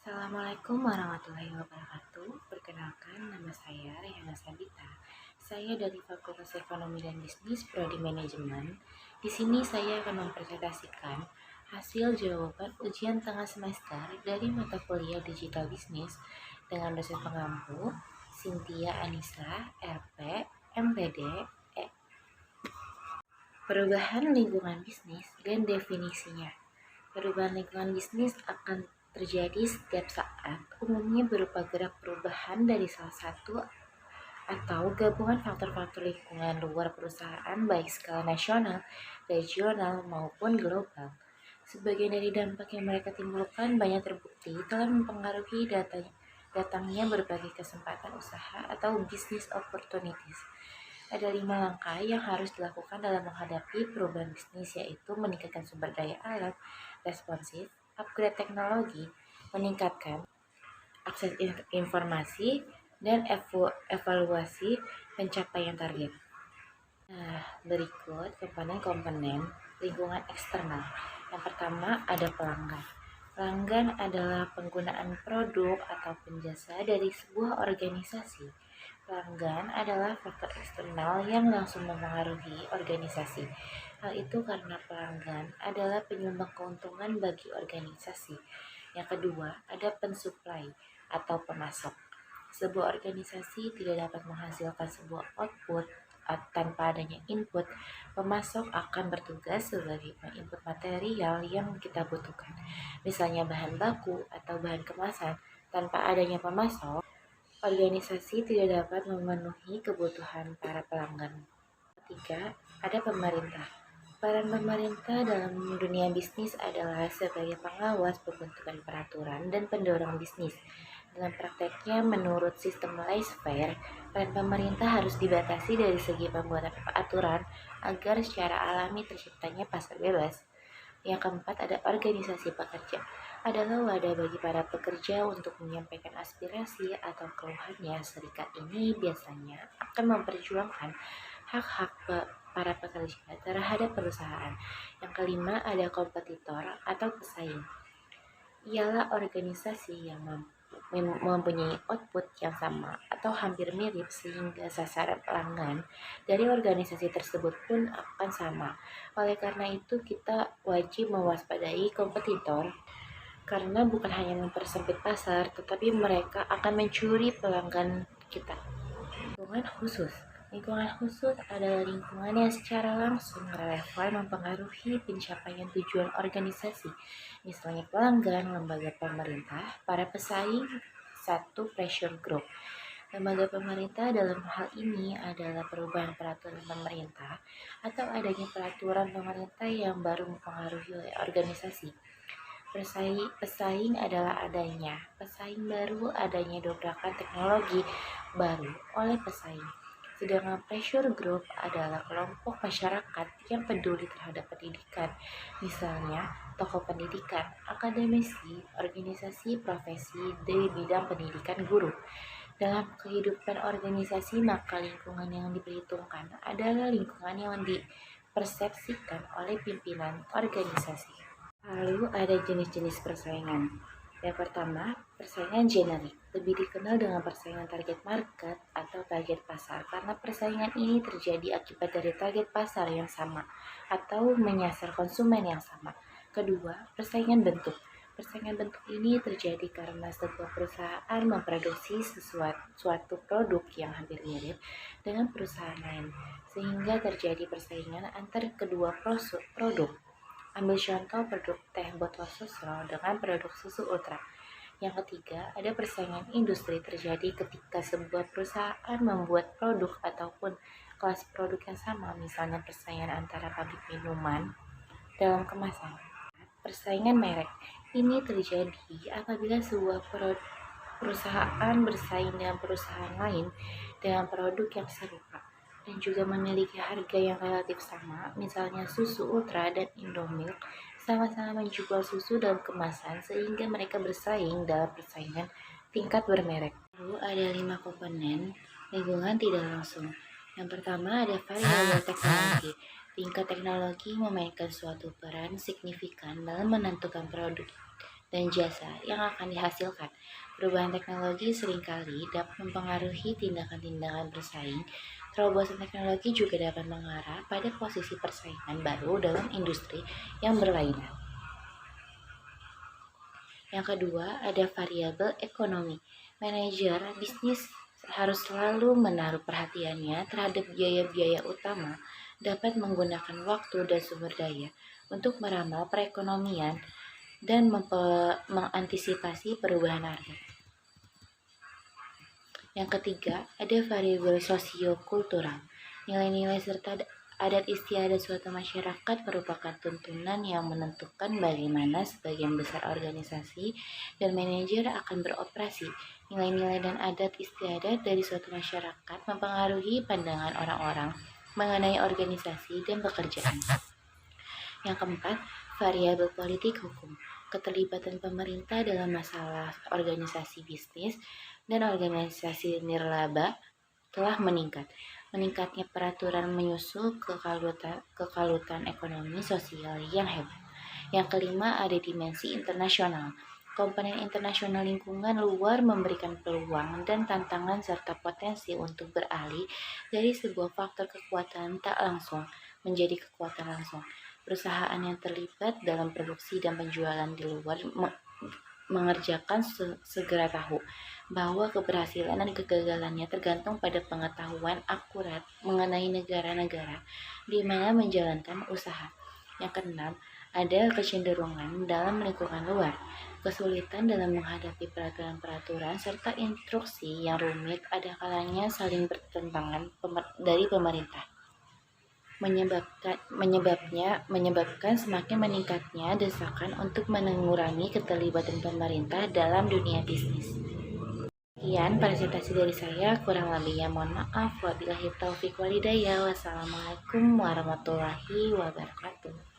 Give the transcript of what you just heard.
Assalamualaikum warahmatullahi wabarakatuh. Perkenalkan, nama saya Rehana Sabita. Saya dari Fakultas Ekonomi dan Bisnis Prodi Manajemen. Di sini saya akan mempresentasikan hasil jawaban ujian tengah semester dari mata kuliah Digital Business dengan dosen pengampu Cynthia Anissa, RP, MPD, Perubahan lingkungan bisnis dan definisinya. Perubahan lingkungan bisnis akan terjadi setiap saat, umumnya berupa gerak perubahan dari salah satu atau gabungan faktor-faktor lingkungan luar perusahaan baik skala nasional, regional, maupun global. Sebagian dari dampak yang mereka timbulkan banyak terbukti telah mempengaruhi datangnya berbagai kesempatan usaha atau business opportunities. Ada 5 langkah yang harus dilakukan dalam menghadapi perubahan bisnis, yaitu meningkatkan sumber daya alam, responsif, upgrade teknologi, meningkatkan akses informasi, dan evaluasi pencapaian target. Berikut komponen-komponen lingkungan eksternal. Yang pertama ada pelanggan. Pelanggan adalah penggunaan produk atau jasa dari sebuah organisasi. Pelanggan adalah faktor eksternal yang langsung mempengaruhi organisasi. Hal itu karena pelanggan adalah penyumbang keuntungan bagi organisasi. Yang kedua, ada pensuplai atau pemasok. Sebuah organisasi tidak dapat menghasilkan sebuah output tanpa adanya input. Pemasok akan bertugas sebagai input material yang kita butuhkan, misalnya bahan baku atau bahan kemasan. Tanpa adanya pemasok, organisasi tidak dapat memenuhi kebutuhan para pelanggan. Ketiga, ada pemerintah. Peran pemerintah dalam dunia bisnis adalah sebagai pengawas pembentukan peraturan dan pendorong bisnis. Dalam prakteknya, menurut sistem laissez-faire, peran pemerintah harus dibatasi dari segi pembuatan aturan agar secara alami terciptanya pasar bebas. Yang keempat, ada organisasi pekerja. Adalah wadah bagi para pekerja untuk menyampaikan aspirasi atau keluhannya. Serikat ini biasanya akan memperjuangkan hak-hak para pekerja terhadap perusahaan. Yang kelima, ada kompetitor atau pesaing. Ialah organisasi yang mempunyai output yang sama atau hampir mirip sehingga sasaran pelanggan dari organisasi tersebut pun akan sama. Oleh karena itu kita wajib mewaspadai kompetitor karena bukan hanya mempersempit pasar, tetapi mereka akan mencuri pelanggan kita. Lingkungan khusus adalah lingkungan yang secara langsung relevan mempengaruhi pencapaian tujuan organisasi, misalnya pelanggan, lembaga pemerintah, para pesaing, satu pressure group. Lembaga pemerintah dalam hal ini adalah perubahan peraturan pemerintah atau adanya peraturan pemerintah yang baru mempengaruhi organisasi. Pesaing adalah pesaing baru, adanya dobrakan teknologi baru oleh pesaing. Sedangkan pressure group adalah kelompok masyarakat yang peduli terhadap pendidikan, misalnya tokoh pendidikan, akademisi, organisasi profesi di bidang pendidikan guru. Dalam kehidupan organisasi, maka lingkungan yang diperhitungkan adalah lingkungan yang dipersepsikan oleh pimpinan organisasi. Lalu ada jenis-jenis persaingan. Yang pertama, persaingan generik, lebih dikenal dengan persaingan target market atau target pasar, karena persaingan ini terjadi akibat dari target pasar yang sama atau menyasar konsumen yang sama. Kedua, persaingan bentuk. Persaingan bentuk ini terjadi karena sebuah perusahaan memproduksi suatu produk yang hampir mirip dengan perusahaan lain, sehingga terjadi persaingan antar kedua produk. Ambil contoh produk teh botol susu dengan produk susu ultra. Yang ketiga, ada persaingan industri terjadi ketika sebuah perusahaan membuat produk ataupun kelas produk yang sama, misalnya persaingan antara pabrik minuman dalam kemasan. Persaingan merek ini terjadi apabila sebuah perusahaan bersaing dengan perusahaan lain dengan produk yang serupa dan juga memiliki harga yang relatif sama, misalnya susu ultra dan Indomilk sama-sama menjual susu dalam kemasan sehingga mereka bersaing dalam persaingan tingkat bermerek. Lalu ada 5 komponen lingkungan tidak langsung. Yang pertama ada variabel teknologi. Tingkat teknologi memainkan suatu peran signifikan dalam menentukan produk dan jasa yang akan dihasilkan. Perubahan teknologi seringkali dapat mempengaruhi tindakan-tindakan bersaing. Terobosan teknologi juga dapat mengarah pada posisi persaingan baru dalam industri yang berlainan. Yang kedua, ada variabel ekonomi. Manajer bisnis harus selalu menaruh perhatiannya terhadap biaya-biaya utama, dapat menggunakan waktu dan sumber daya untuk meramal perekonomian dan mengantisipasi perubahan harga. Yang ketiga, ada variabel sosiokultural. Nilai-nilai serta adat istiadat suatu masyarakat merupakan tuntunan yang menentukan bagaimana sebagian besar organisasi dan manajer akan beroperasi. Nilai-nilai dan adat istiadat dari suatu masyarakat mempengaruhi pandangan orang-orang mengenai organisasi dan pekerjaan. Yang keempat, variabel politik hukum. Keterlibatan pemerintah dalam masalah organisasi bisnis dan organisasi nirlaba telah meningkat. Meningkatnya peraturan menyusul kekalutan ekonomi sosial yang hebat. Yang kelima, ada dimensi internasional. Komponen internasional lingkungan luar memberikan peluang dan tantangan serta potensi untuk beralih dari sebuah faktor kekuatan tak langsung menjadi kekuatan langsung. Perusahaan yang terlibat dalam produksi dan penjualan di luar mengerjakan segera tahu bahwa keberhasilan dan kegagalannya tergantung pada pengetahuan akurat mengenai negara-negara di mana menjalankan usaha. Yang keenam, ada kecenderungan dalam lingkungan luar, kesulitan dalam menghadapi peraturan-peraturan serta instruksi yang rumit ada kalanya saling bertentangan dari pemerintah. Menyebabkan semakin meningkatnya desakan untuk mengurangi keterlibatan pemerintah dalam dunia bisnis. Sekian presentasi dari saya, kurang lebihnya mohon maaf. Wabillahi taufiq walhidayah. Wassalamualaikum warahmatullahi wabarakatuh.